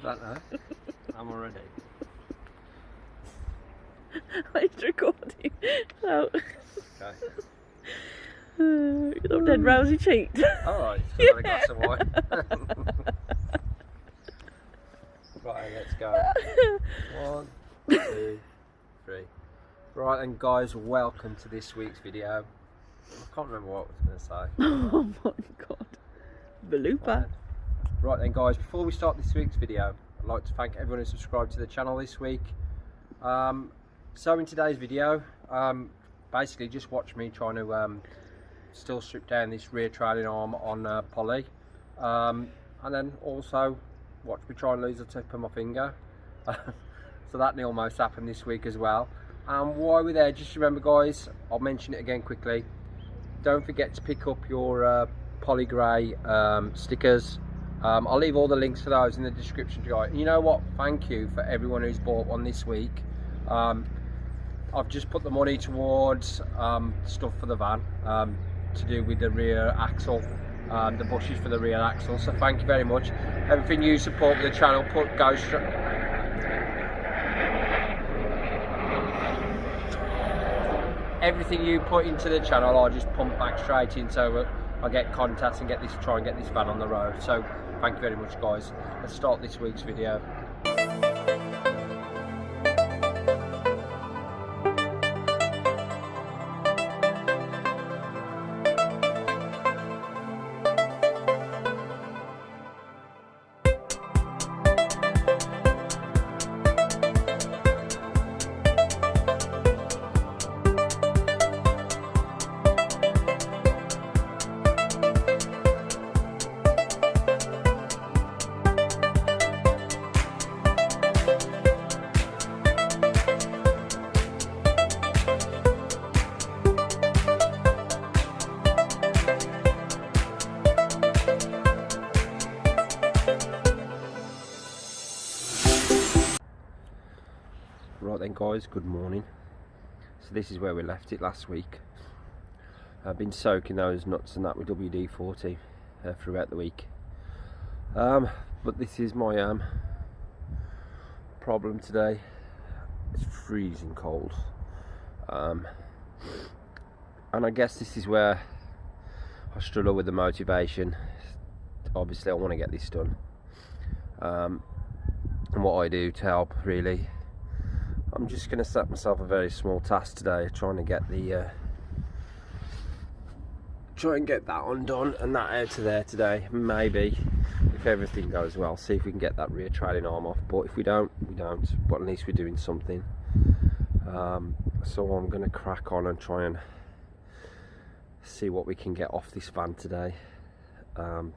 don't know. I'm already. It's recording. So. Okay. You look dead rosy cheeked. Alright, still got a glass of wine. Right, let's go. 1, 2, 3. Right then guys, welcome to this week's video. I can't remember what I was going to say. Oh my god. Baloopa. Right then guys, before we start this week's video, I'd like to thank everyone who subscribed to the channel this week. So in today's video, basically just watch me trying to still strip down this rear trailing arm on Polly, and then also watch me try and lose the tip of my finger. So that almost happened this week as well. And while we're there, just remember guys, I'll mention it again quickly, don't forget to pick up your Polly Grey stickers. I'll leave all the links for those in the description guys. You know what, thank you for everyone who's bought one this week. I've just put the money towards stuff for the van, to do with the rear axle, the bushes for the rear axle, so thank you very much. Everything you support with the channel goes straight. Everything you put into the channel I just pump back straight in, so I get contacts and try and get this van on the road. So thank you very much guys. Let's start this week's video. Right then guys, good morning. So this is where we left it last week. I've been soaking those nuts and that with WD-40 throughout the week. But this is my problem today. It's freezing cold. And I guess this is where I struggle with the motivation. Obviously I want to get this done. And what I do to help really, I'm just going to set myself a very small task today, trying to get the that undone and that out of there today. Maybe if everything goes well, see if we can get that rear trailing arm off, but if we don't, we don't, but at least we're doing something. So I'm going to crack on and try and see what we can get off this van today. It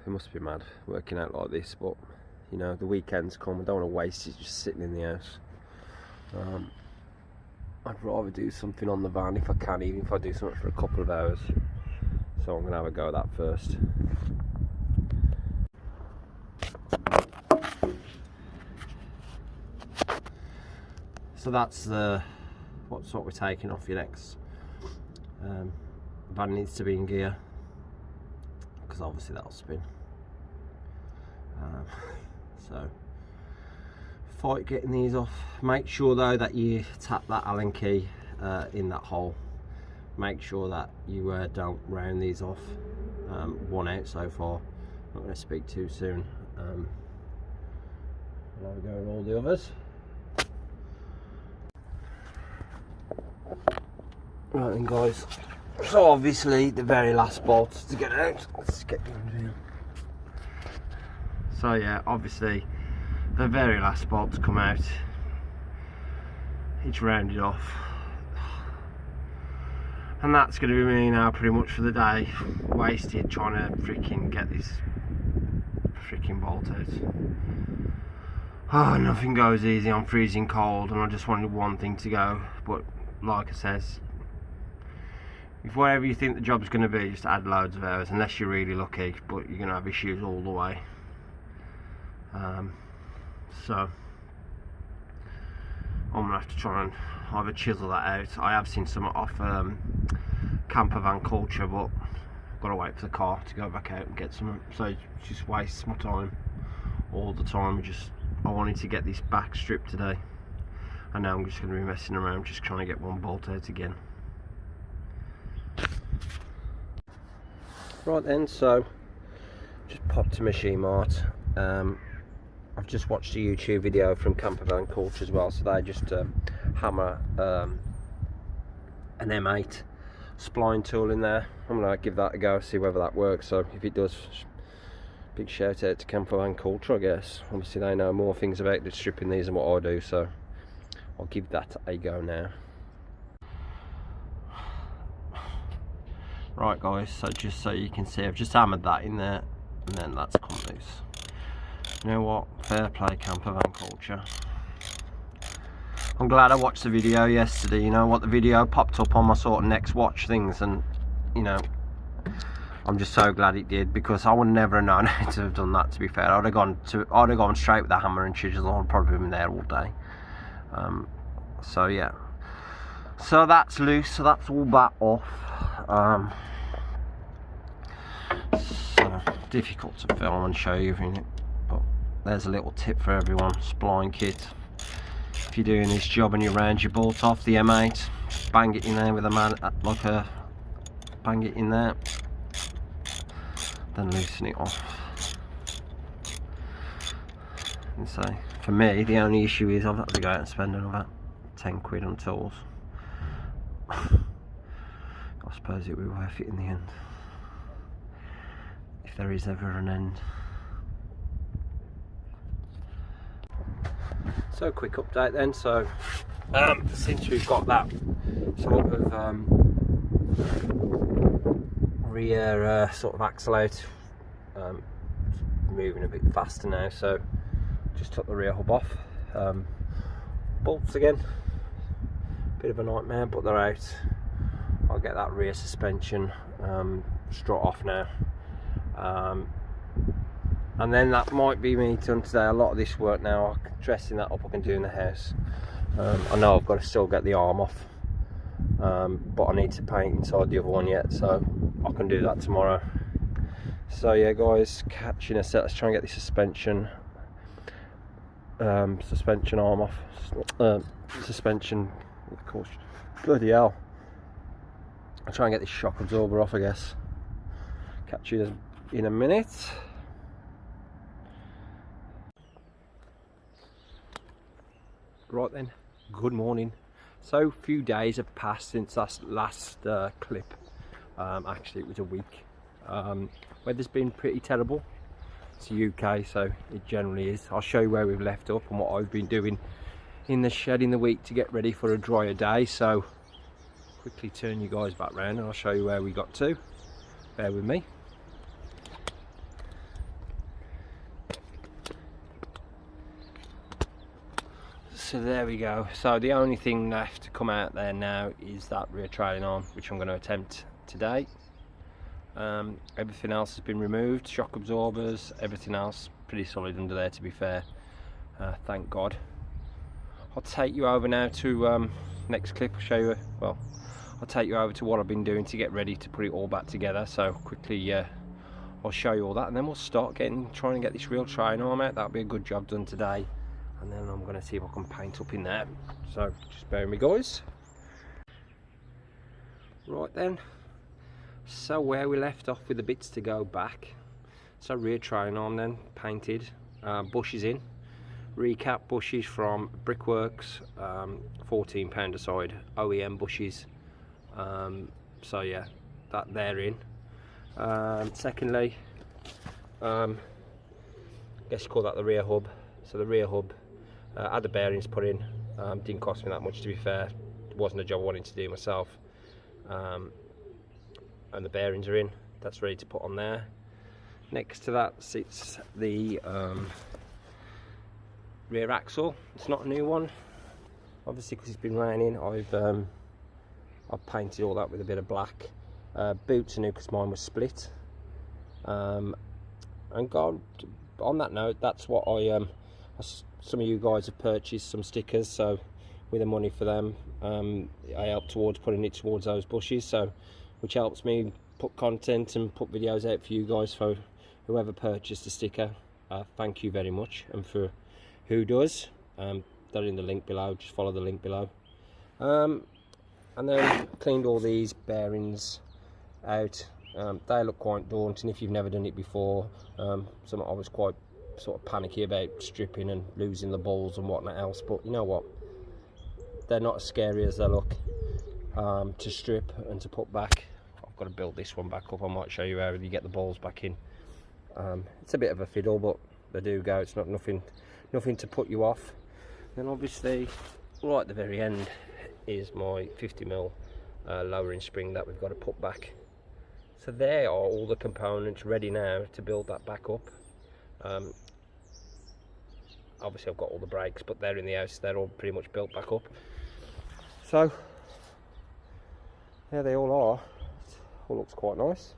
must be mad working out like this, but you know, the weekends come, I don't want to waste it just sitting in the house. I'd rather do something on the van if I can, even if I do something for a couple of hours. So I'm going to have a go at that first. So that's what we're taking off your next. The van needs to be in gear, because obviously that'll spin. So fight getting these off. Make sure though that you tap that Allen key in that hole. Make sure that you don't round these off. One out so far, not going to speak too soon. I'll have a go at all the others. Right then guys, so obviously the very last bolt to get out. Let's get going here. So yeah, obviously the very last bolt to come out, it's rounded off, and that's going to be me now pretty much for the day, wasted trying to freaking get this freaking bolt out. Oh, nothing goes easy, I'm freezing cold and I just wanted one thing to go, but like I says, if whatever you think the job's going to be, just add loads of hours, unless you're really lucky, but you're going to have issues all the way. So I'm gonna have to try and either chisel that out. I have seen some off campervan culture, but got to wait for the car to go back out and get some, so it just wastes my time all the time. I wanted to get this back stripped today, and now I'm just going to be messing around just trying to get one bolt out again. Right then, so just popped to Machine Mart. I've just watched a YouTube video from Campervan Culture as well, so they just hammer an M8 spline tool in there. I'm going to give that a go, see whether that works. So if it does, big shout out to Campervan Culture, I guess. Obviously they know more things about the stripping these than what I do, so I'll give that a go now. Right guys, so just so you can see, I've just hammered that in there, and then that's come loose. You know what, fair play Campervan Culture. I'm glad I watched the video yesterday. You know what, the video popped up on my sort of next watch things, and you know, I'm just so glad it did, because I would never have known how to have done that, to be fair. I'd have gone straight with the hammer and chisel. I'd probably been there all day. So yeah, so that's loose, so that's all that off. So difficult to film and show you, but there's a little tip for everyone. Spline kit. If you're doing this job and you round your bolt off the M8, bang it in there with a bang it in there, then loosen it off. And so for me, the only issue is I've had to go out and spend another 10 quid on tools. I suppose it will be worth it in the end, if there is ever an end. So quick update then. So since we've got that sort of rear sort of axle out, moving a bit faster now, so just took the rear hub off. Bolts again, bit of a nightmare, but they're out. I'll get that rear suspension strut off now, and then that might be me done today. A lot of this work now, dressing that up, I can do in the house. I know I've got to still get the arm off, but I need to paint inside the other one yet, so I can do that tomorrow. So yeah guys, catching a set. Let's try and get the suspension arm off. Suspension, of course, bloody hell. I'll try and get this shock absorber off, I guess. Catch you in a minute. Right then, good morning. So a few days have passed since that last clip. Actually it was a week. Weather's been pretty terrible. It's the UK, so it generally is. I'll show you where we've left up and what I've been doing in the shed in the week to get ready for a drier day. So quickly turn you guys back round and I'll show you where we got to. Bear with me. So there we go. So the only thing left to come out there now is that rear trailing arm, which I'm going to attempt today. Everything else has been removed, shock absorbers, everything else pretty solid under there, to be fair. Thank God. I'll take you over now to next clip. I'll show you, well, I'll take you over to what I've been doing to get ready to put it all back together. So quickly I'll show you all that, and then we'll start trying to get this real trailing arm out. That'll be a good job done today. And then I'm going to see if I can paint up in there. So just bear with me guys. Right then, so where we left off with the bits to go back. So rear trailing arm then, painted, bushes in. Recap bushes from Brickworks, £14 a side, OEM bushes. So yeah, that they're in. Secondly, I guess you call that the rear hub. So the rear hub, had the bearings put in, didn't cost me that much, to be fair. It wasn't a job I wanted to do myself. And the bearings are in, that's ready to put on there. Next to that sits the rear axle. It's not a new one, obviously, because it's been raining. I've painted all that with a bit of black. Boots are new because mine was split. And God, on that note, that's what some of you guys have purchased some stickers, so with the money for them, I helped towards putting it towards those bushes, so which helps me put content and put videos out for you guys. For whoever purchased the sticker, thank you very much, and for who does, they're in the link below. Just follow the link below. And then cleaned all these bearings out. They look quite daunting if you've never done it before. I was quite sort of panicky about stripping and losing the balls and whatnot else, but you know what, they're not as scary as they look to strip and to put back. I've got to build this one back up. I might show you how you get the balls back in. It's a bit of a fiddle, but they do go. It's not nothing to put you off. Then obviously right at the very end is my 50mm lowering spring that we've got to put back. So there are all the components ready now to build that back up. Obviously I've got all the brakes, but they're in the house, they're all pretty much built back up. So there they all are. It all looks quite nice.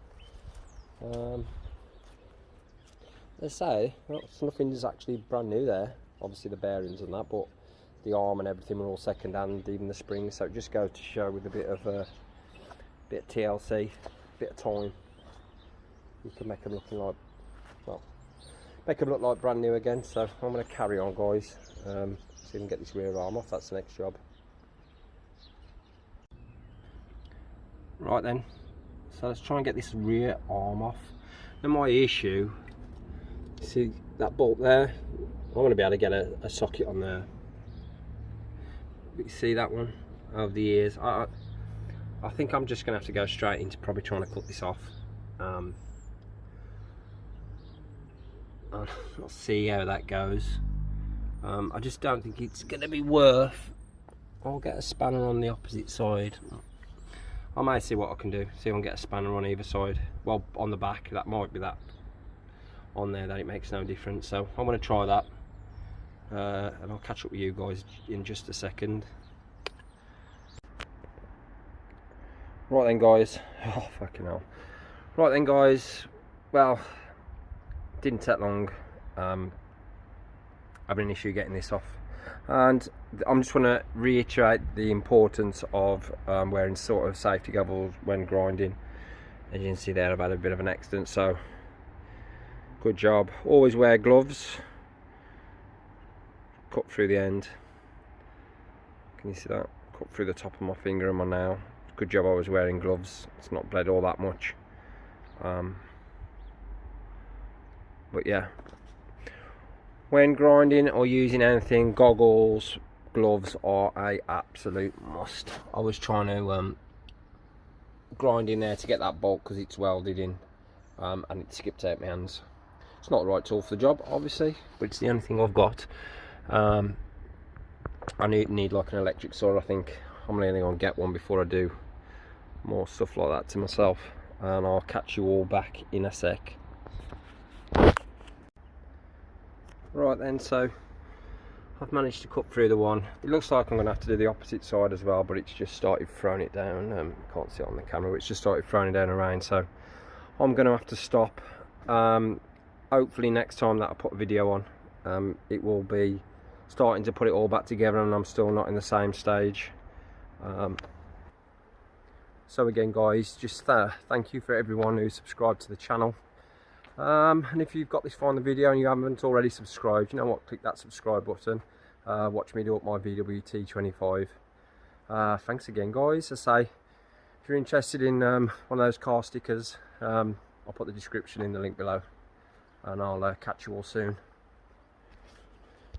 They say nothing's actually brand new there, obviously the bearings and that, but the arm and everything were all second hand, even the springs. So it just goes to show, with a bit of TLC, bit of time, you can make them looking like, well, make them look like brand new again. So I'm going to carry on, guys, see if we can get this rear arm off. That's the next job. Right then, so let's try and get this rear arm off. Now my issue, see that bolt there, I'm going to be able to get a socket on there. You see that one over the ears. I think I'm just going to have to go straight into probably trying to cut this off. I'll see how that goes. I just don't think it's going to be worth. I'll get a spanner on the opposite side. I may see what I can do. See if I can get a spanner on either side. Well, on the back, that might be that on there, that it makes no difference. So I'm going to try that. And I'll catch up with you guys in just a second. Right then, guys. Oh, fucking hell. Right then, guys. Well, didn't take long. Having an issue getting this off, and I'm just want to reiterate the importance of wearing sort of safety goggles when grinding. As you can see there, I've had a bit of an accident, so good job. Always wear gloves. Cut through the end. Can you see that? Cut through the top of my finger and my nail. Good job I was wearing gloves. It's not bled all that much. But yeah, when grinding or using anything, goggles, gloves are a absolute must. I was trying to grind in there to get that bolt because it's welded in, and it skipped out my hands. It's not the right tool for the job, obviously, but it's the only thing I've got. I need like an electric saw. I think I'm only going to get one before I do more stuff like that to myself, and I'll catch you all back in a sec. Right then, so I've managed to cut through the one. It looks like I'm going to have to do the opposite side as well, but it's just started throwing it down. You can't see it on the camera, but it's just started throwing it down around, so I'm going to have to stop. Hopefully next time that I put a video on, it will be starting to put it all back together, and I'm still not in the same stage. So again, guys, just thank you for everyone who subscribed to the channel, and if you've got this far in the video and you haven't already subscribed, you know what, click that subscribe button. Watch me do up my VW T25. Thanks again, guys. I say, if you're interested in one of those car stickers, I'll put the description in the link below, and I'll catch you all soon.